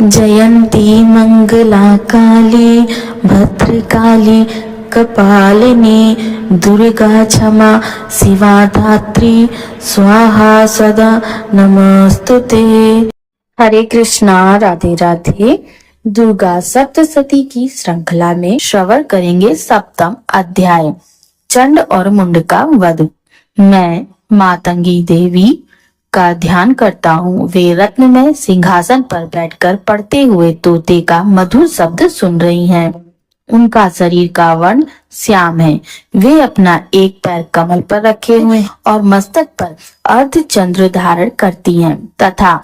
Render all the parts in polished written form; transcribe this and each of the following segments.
जयंती मंगला काली भद्रकाली कपालिनी दुर्गा क्षमा शिवा धात्री स्वाहा सदा नमस्तुते। हरे कृष्णा, राधे राधे। दुर्गा सप्तशती की श्रृंखला में श्रवण करेंगे सप्तम अध्याय चंड और मुंड का वध। मैं मातंगी देवी का ध्यान करता हूँ। वे रत्नमय सिंहासन पर बैठकर पढ़ते हुए तोते का मधुर शब्द सुन रही हैं। उनका शरीर का वर्ण श्याम है। वे अपना एक पैर कमल पर रखे हुए और मस्तक पर अर्धचंद्र धारण करती हैं तथा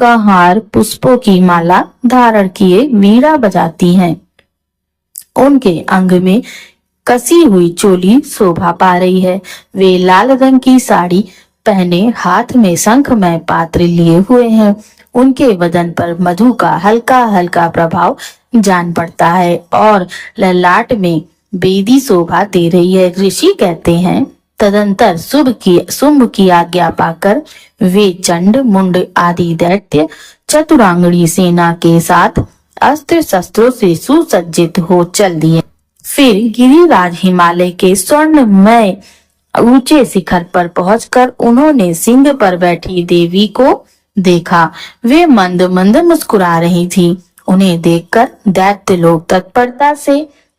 कहार पुष्पों की माला धारण किए वीणा बजाती हैं। उनके अंग में कसी हुई चोली शोभा पा रही है। वे लाल रंग की साड़ी पहने हाथ में शंखमय पात्र लिए हुए हैं। उनके वदन पर मधु का हल्का हल्का प्रभाव जान पड़ता है और ललाट में बेदी शोभा दे रही है। ऋषि कहते हैं, तदंतर शुंभ की आज्ञा पाकर वे चंड मुंड आदि दैत्य चतुरांगणी सेना के साथ अस्त्र शस्त्रों से सुसज्जित हो चल दिए। फिर गिरिराज हिमालय के स्वर्णमय ऊंचे शिखर पर पहुंचकर उन्होंने सिंह पर बैठी देवी को देखा। वे मंद मंद मुस्कुरा रही थी। उन्हें देखकर दैत्य लोग तत्परता से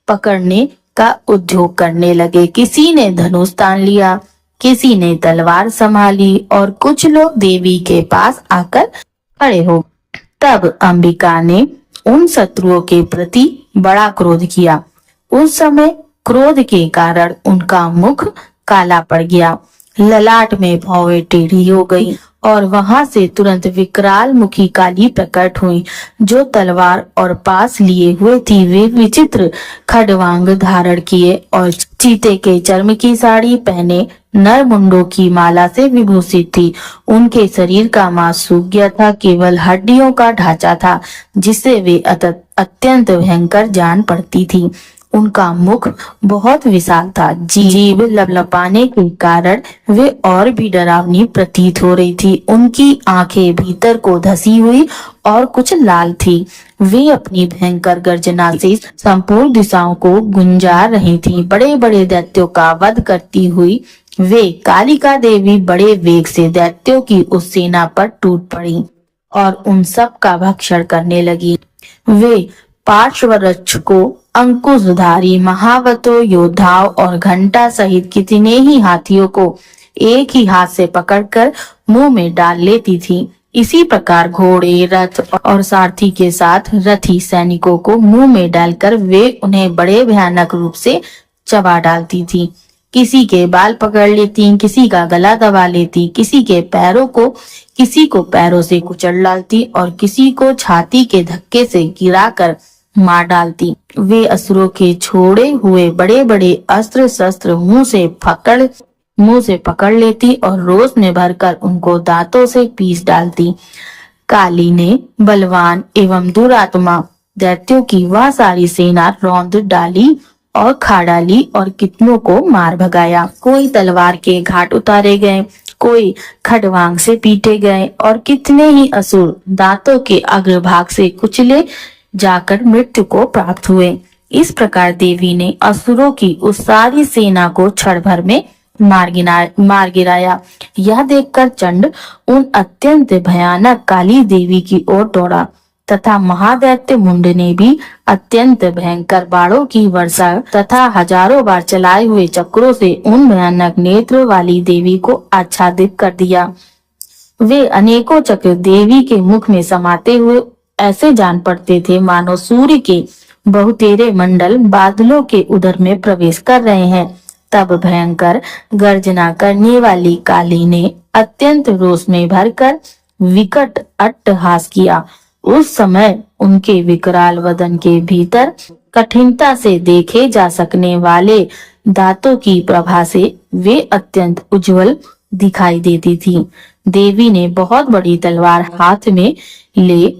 पकड़ने का उद्योग करने लगे। किसी ने धनुष तान लिया, किसी ने तलवार संभाली और कुछ लोग देवी के पास आकर खड़े हो। तब अंबिका ने उन शत्रुओं के प्रति बड़ा क्रोध किया। उस समय क्रोध के कारण उनका मुख काला पड़ गया, ललाट में भौवें टेढ़ी हो गई और वहां से तुरंत विकराल मुखी काली प्रकट हुई, जो तलवार और पास लिए हुए थी। वे विचित्र खड़वांग धारण किए और चीते के चर्म की साड़ी पहने नर मुंडों की माला से विभूषित थी। उनके शरीर का मांस सूख गया था, केवल हड्डियों का ढांचा था, जिससे वे अत्यंत भयंकर जान पड़ती थी। उनका मुख बहुत विशाल था। जीभ लपलपाने के कारण वे और भी डरावनी प्रतीत हो रही थी। उनकी आंखें भीतर को धसी हुई और कुछ लाल थी। वे अपनी भयंकर गर्जना से संपूर्ण दिशाओं को गुंजा रही थी। बड़े बड़े दैत्यों का वध करती हुई वे कालिका देवी बड़े वेग से दैत्यों की उस सेना पर टूट पड़ी और उन सब का भक्षण करने लगी। वे पार्श्वरक्ष को अंकुशधारी महावतों योद्धाओं और घंटा सहित कितने ही हाथियों को एक ही हाथ से पकड़कर मुंह में डाल लेती थी। इसी प्रकार घोड़े, रथ और सारथी के साथ रथी सैनिकों को मुंह में डालकर वे उन्हें बड़े भयानक रूप से चबा डालती थी। किसी के बाल पकड़ लेती, किसी का गला दबा लेती, किसी को पैरों से कुचल डालती और किसी को छाती के धक्के से गिराकर मार डालती। वे असुरों के छोड़े हुए बड़े बड़े अस्त्र शस्त्र मुंह से पकड़ लेती और रोष में भरकर उनको दांतों से पीस डालती। काली ने बलवान एवं दुरात्मा दैत्यों की वह सारी सेना रौंद डाली और खा डाली और कितनों को मार भगाया। कोई तलवार के घाट उतारे गए, कोई खड़वांग से पीटे गए और कितने ही असुर दांतों के अग्रभाग से कुचले जाकर मृत्यु को प्राप्त हुए। इस प्रकार देवी ने असुरों की उस सारी सेना को क्षण भर में मार गिराया। यह देखकर चंड उन अत्यंत भयानक काली देवी की ओर दौड़ा तथा महादैत्य मुंड ने भी अत्यंत भयंकर बाणों की वर्षा तथा हजारों बार चलाए हुए चक्रों से उन भयानक नेत्र वाली देवी को आच्छादित कर दिया। वे अनेकों चक्र देवी के मुख में समाते हुए ऐसे जान पड़ते थे मानो सूर्य के बहुतेरे मंडल बादलों के उदर में प्रवेश कर रहे हैं। तब भयंकर गर्जना करने वाली काली ने अत्यंत रोष में भरकर विकट अट्टहास किया। उस समय उनके विकराल वदन के भीतर कठिनता से देखे जा सकने वाले दांतों की प्रभा से वे अत्यंत उज्जवल दिखाई देती थी। देवी ने बहुत बड़ी तलवार हाथ में ले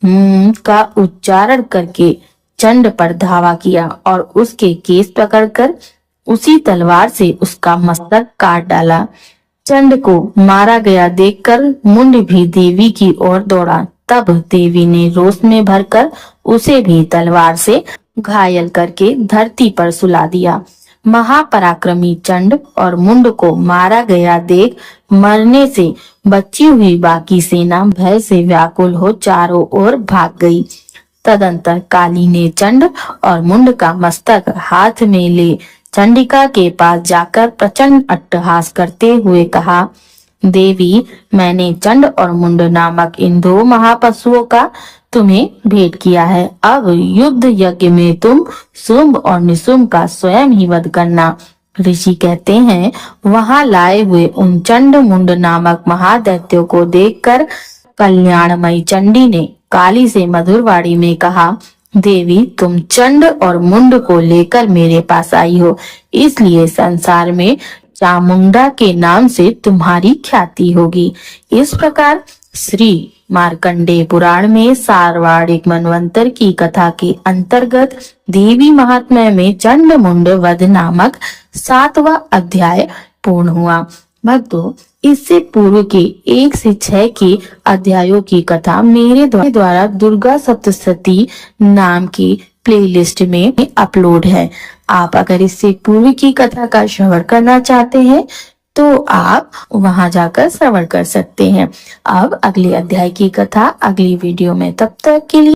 का उच्चारण करके चंड पर धावा किया और उसके केस पकड़कर उसी तलवार से उसका मस्तक काट डाला। चंड को मारा गया देखकर मुंड भी देवी की ओर दौड़ा। तब देवी ने रोष में भरकर उसे भी तलवार से घायल करके धरती पर सुला दिया। महापराक्रमी चंड और मुंड को मारा गया देख मरने से बची हुई बाकी सेना भय से व्याकुल हो चारों ओर भाग गई। तदंतर काली ने चंड और मुंड का मस्तक हाथ में ले चंडिका के पास जाकर प्रचंड अट्टहास करते हुए कहा, देवी, मैंने चंड और मुंड नामक इन दो महापशुओं का तुम्हें भेंट किया है। अब युद्ध यज्ञ में तुम शुंभ और निशुंभ का स्वयं ही वध करना। ऋषि कहते हैं, वहां लाए हुए उन चंड मुंड नामक महादैत्यों को देखकर कल्याणमयी चंडी ने काली से मधुर वाणी में कहा, देवी, तुम चंड और मुंड को लेकर मेरे पास आई हो, इसलिए संसार में चामुंडा के नाम से तुम्हारी ख्याति होगी। इस प्रकार श्री मार्कंडेय पुराण में सार्वाणिक मनवंतर की कथा के अंतर्गत देवी महात्म्य में चंड मुंड वध नामक 7वां अध्याय पूर्ण हुआ। भक्तों, इससे पूर्व के 1 से 6 के अध्यायों की कथा मेरे द्वारा दुर्गा सप्तशती नाम की प्लेलिस्ट में अपलोड है। आप अगर इससे पूर्व की कथा का श्रवण करना चाहते हैं तो आप वहां जाकर श्रवण कर सकते हैं। अब अगले अध्याय की कथा अगली वीडियो में, तब तक के लिए